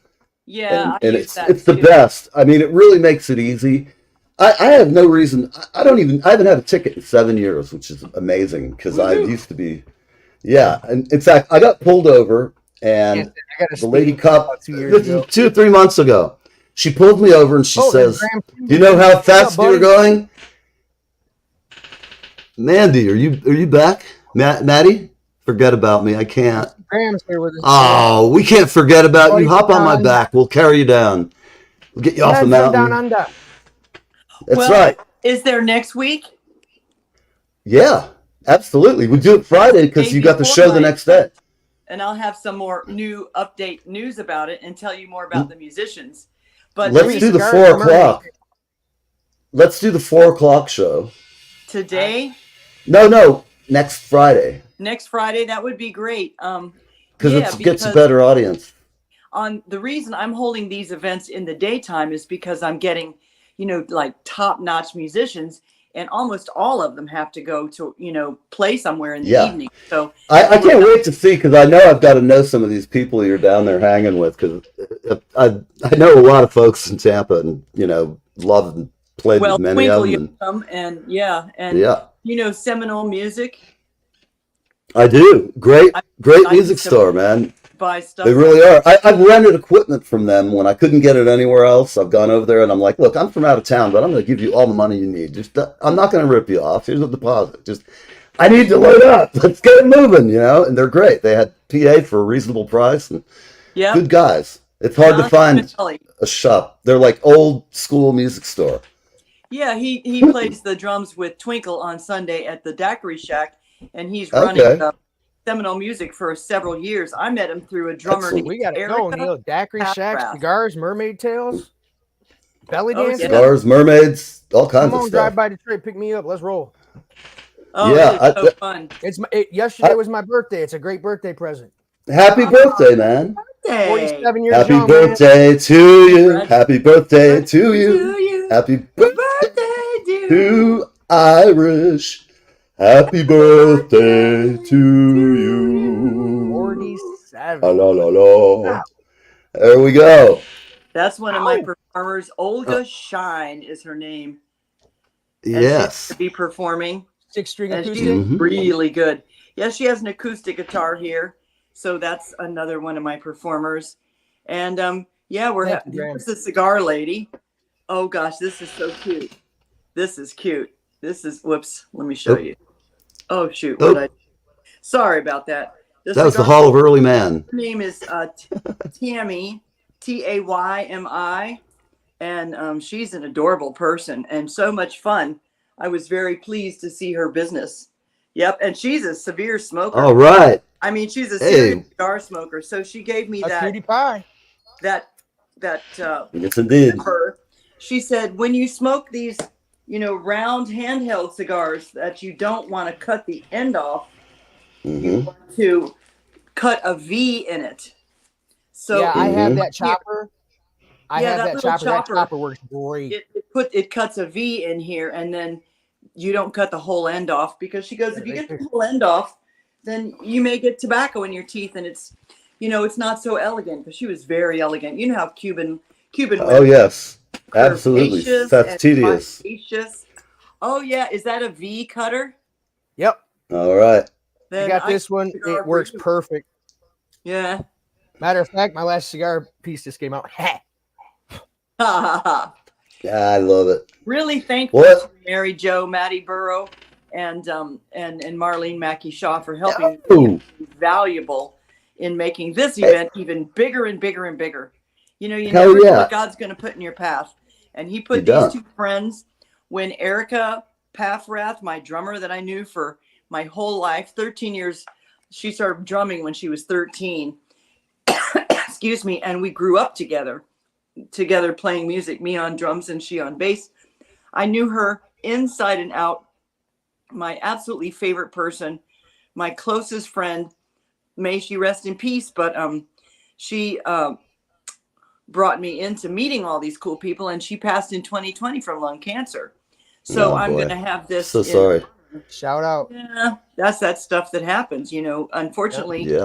Yeah, and it's the best. I mean, it really makes it easy. I have no reason. I haven't had a ticket in 7 years, which is amazing because I used to be. Yeah, and in fact, I got pulled over, and the lady cop. This is 2 or 3 months ago. She pulled me over and she says, "Do you know how fast you were going?" Mandy, are you back? Maddie? Forget about me. I can't. Graham's here with us. Oh, we can't forget about you. Hop on my back. We'll carry you down. We'll get you off the mountain. Down under. That's right. Is there next week? Yeah, absolutely. We'll do it Friday because you got the show the next day. And I'll have some more update news about it and tell you more about the musicians. But let's do the 4 o'clock. Let's do the 4 o'clock show. Today? No, next Friday. Next Friday, that would be great. Because it gets a better audience. The reason I'm holding these events in the daytime is because I'm getting, like top-notch musicians, and almost all of them have to go to, play somewhere in the evening. So I can't wait to see, because I know I've got to know some of these people you're down there hanging with, because I know a lot of folks in Tampa, and love and played with many of them. And Seminole Music. I do. Great music store, man. Buy stuff. They really are. I've rented equipment from them when I couldn't get it anywhere else. I've gone over there and I'm like, look, I'm from out of town, but I'm going to give you all the money you need. I'm not going to rip you off. Here's a deposit. I need to load up. Let's get it moving, And they're great. They had PA for a reasonable price and good guys. It's hard to John find Spinelli. a shop. They're like old school music store. Yeah, he plays the drums with Twinkle on Sunday at the Daiquiri Shack, and he's running Okay. Seminole Music for several years. I met him through a drummer Excellent. named We got to go, Erica Neil. Daiquiri Shack, Paffrath. cigars, mermaid tails, belly Oh, dancing. yeah. Cigars, mermaids, all kinds Come of on, stuff. drive by Detroit, pick me up. Let's roll. Oh, Yeah, it is so fun. Yesterday was my birthday. It's a great birthday present. Happy birthday, man. Hey, 47 years Happy young. birthday to you. Congrats. Happy birthday to to you. you. Happy Birthday, dear. to Irish. Happy birthday to you. 47. La la la. There we go. That's one of my performers. Olga Shine is her name. And she's Yes. going to be performing. 6-string And acoustic. she's really good. Yes, she has an acoustic guitar here. So that's another one of my performers. And yeah, here's the cigar lady. Oh gosh, this is so cute. This is cute. This is, whoops, let me show you. Oh shoot, sorry about that. That was the Hall of Early Man. Her name is Tammy, Taymi, and she's an adorable person and so much fun. I was very pleased to see her business. Yep, and she's a severe smoker. All right. I mean, she's a serious cigar smoker. So she gave me a cutie pie. That yes, indeed. She said, when you smoke these, round handheld cigars that you don't want to cut the end off, you want to cut a V in it. So yeah, I have that chopper. That chopper works great. It cuts a V in here, and then you don't cut the whole end off, because she goes, if you get the whole end off, then you may get tobacco in your teeth, and it's not so elegant. But she was very elegant. You know how Cuban Oh yes, absolutely. That's tedious. Vivacious. Oh yeah, is that a V cutter? Yep. All right. I got this one. It works perfect. Yeah. Matter of fact, my last cigar piece just came out. Yeah, I love it. Really thankful to Mary Jo, Maddie Burrow, and Marlene Mackey Shaw for helping me valuable in making this event even bigger and bigger and bigger. You never know what God's going to put in your path. And he put these two friends, when Erica Paffrath, my drummer that I knew for my whole life, 13 years, she started drumming when she was 13. Excuse me. And we grew up together playing music, me on drums and she on bass. I knew her inside and out. My absolutely favorite person, my closest friend, may she rest in peace. But she brought me into meeting all these cool people, and she passed in 2020 from lung cancer. So I'm going to have this. So sorry. Shout out. Yeah, that's that stuff that happens. Unfortunately,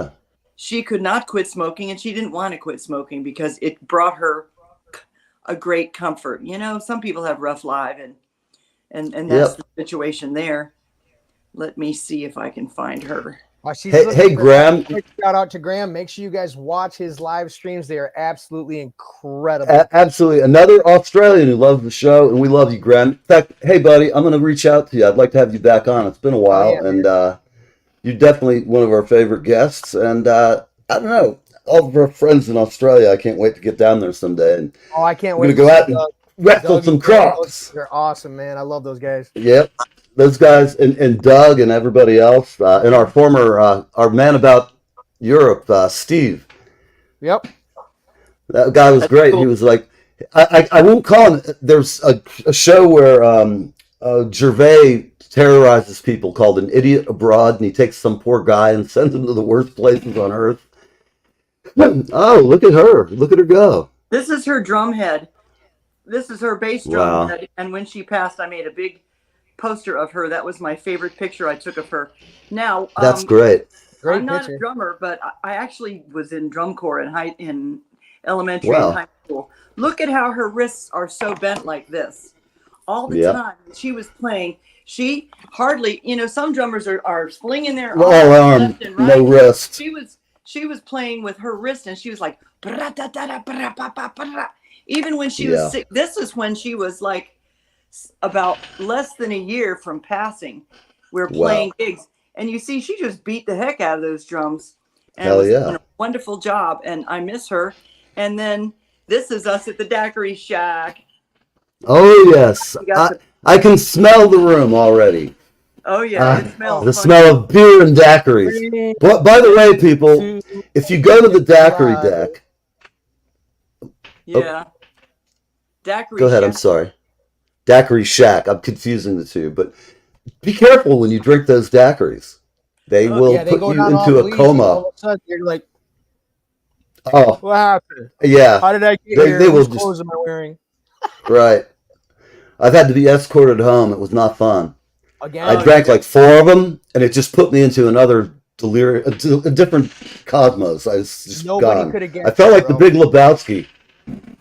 she could not quit smoking, and she didn't want to quit smoking because it brought her a great comfort. Some people have rough lives, and that's the situation there. Let me see if I can find her. Hey, Graham. Shout out to Graham. Make sure you guys watch his live streams. They are absolutely incredible. Absolutely. Another Australian who loves the show, and we love you, Graham. In fact, hey, buddy, I'm going to reach out to you. I'd like to have you back on. It's been a while, and you're definitely one of our favorite guests. And I don't know, all of our friends in Australia, I can't wait to get down there someday. And I can't wait to go out and wrestle some crops. They're awesome, man. I love those guys. Yep. Those guys and Doug and everybody else, and our former, our man about Europe, Steve. Yep. That guy was great. Cool. He was like, I won't call him. There's a show where Gervais terrorizes people called An Idiot Abroad, and he takes some poor guy and sends him to the worst places on earth. Oh, look at her. Look at her go. This is her drum head. This is her bass drum head. And when she passed, I made a big poster of her. That was my favorite picture I took of her. Now that's great. I'm not a drummer, but I actually was in drum corps in elementary and high school. Look at how her wrists are so bent like this all the time. She was playing. She hardly, some drummers are flinging their arm, left and right. No wrist. She was playing with her wrist, and she was like, even when she was sick. This is when she was like about less than a year from passing. We're playing gigs, and you see, she just beat the heck out of those drums, and was doing a wonderful job. And I miss her. And then this is us at the Daiquiri Shack. Oh yes, We got I can smell the room already. Oh yeah, it smells The funny. smell of beer and daiquiris. But by the way, people, if you go to the daiquiri deck, Yeah. Daiquiri go ahead. Shack. I'm sorry. Daiquiri Shack. I'm confusing the two, but be careful when you drink those daiquiris. They will they put go you down all into a bleachy, coma. all of a sudden you're like, Oh, what happened? yeah. How did I get here? They will Whose clothes am I wearing? Right. I've had to be escorted home. It was not fun. Again, I drank like 4 of them, and it just put me into another delirium, a different cosmos. I was just Nobody gone. could have guessed I felt it, like the bro. Big Lebowski.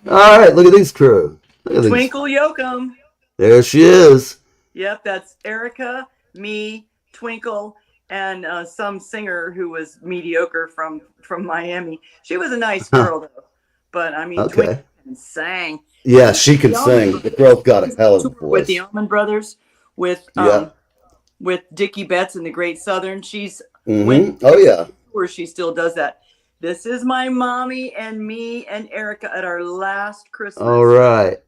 All right, look at these crew. Look at these. Twinkle Yoakum. There she is. Yep, that's Erica, me, Twinkle, and some singer who was mediocre from Miami. She was a nice girl though, but I mean, Okay. Twinkle can sing. Yeah, she can sing. The girl's got a hell of a Tour with the voice. Allman Brothers, with Yeah. with Dickie Betts and the Great Southern. She's Oh yeah. where she still does that. This is my mommy and me and Erica at our last Christmas. All right.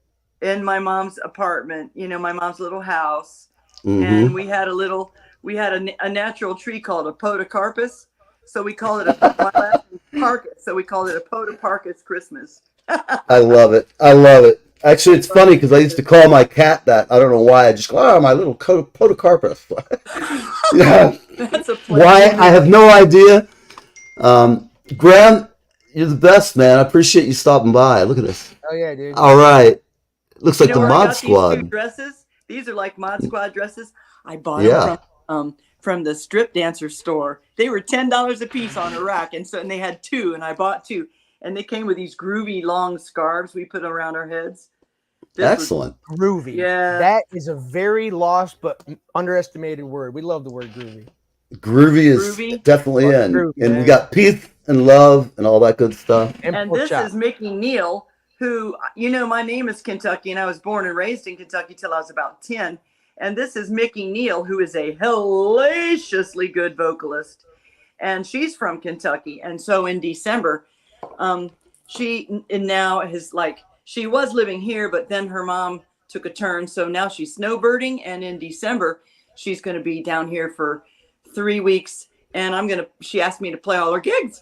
In my mom's apartment, you know, my mom's little house. Mm-hmm. And we had a natural tree called a podocarpus. So we call it a parkus. So we called it a podocarpus Christmas. I love it. I love it. Actually, it's funny because I used to call my cat that. I don't know why. I just go, oh, my little podocarpus. Yeah. That's a Why? I have no idea. Graham, you're the best, man. I appreciate you stopping by. Look at this. Oh yeah, dude. All right. Looks like the where I Mod got Squad. These 2 dresses. These are like Mod Squad dresses. I bought them from the strip dancer store. They were $10 a piece on a rack, and they had 2, and I bought 2. And they came with these groovy long scarves we put around our heads. Excellent. Groovy. Yeah. That is a very lost but underestimated word. We love the word groovy. Groovy is definitely in. Groovy, and man. we got peace and love and all that good stuff. And this is Mickey Neal, who, you know, my name is Kentucky, and I was born and raised in Kentucky till I was about 10. And this is Mickey Neal, who is a hellaciously good vocalist. And she's from Kentucky. And so in December, she was living here, but then her mom took a turn. So now she's snowbirding. And in December, she's going to be down here for 3 weeks. And she asked me to play all her gigs.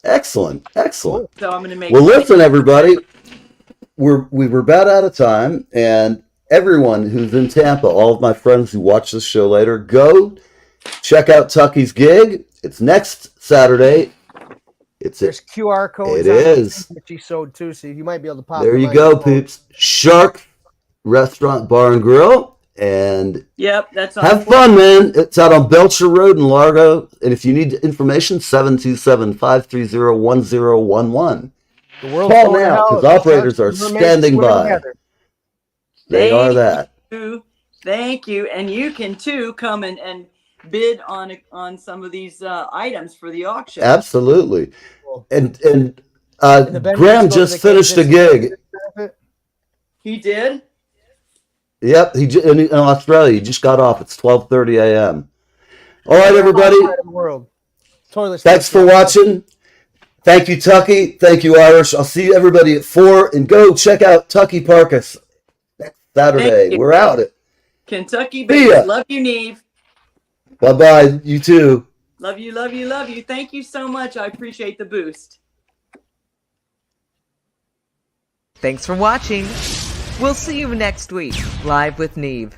Excellent. Excellent. So I'm going to make. Well, listen, everybody. We were about out of time, and everyone who's in Tampa, all of my friends who watch this show later, go check out Tucky's gig. It's next Saturday. There's QR codes. It is. That she sold too, so you might be able to pop. There you go, peeps. Shark Restaurant Bar and Grill, and yep, that's have fun, man. It's out on Belcher Road in Largo, and if you need information, 727-530-1011. The world's call going now out. because operators are standing by. They are that. Thank you, and you can too come and bid on some of these items for the auction. Absolutely. And Graham just finished a gig. He did? Yep, in Australia. He just got off. It's 12:30 a.m. All right, everybody. Thanks for watching. Thank you, Tucky. Thank you, Irish. I'll see everybody at 4, and go check out Tucky Parkus next Saturday. We're out at Kentucky baby. Love you, Neve. Bye-bye. You too. Love you, love you, love you. Thank you so much. I appreciate the boost. Thanks for watching. We'll see you next week, live with Neve.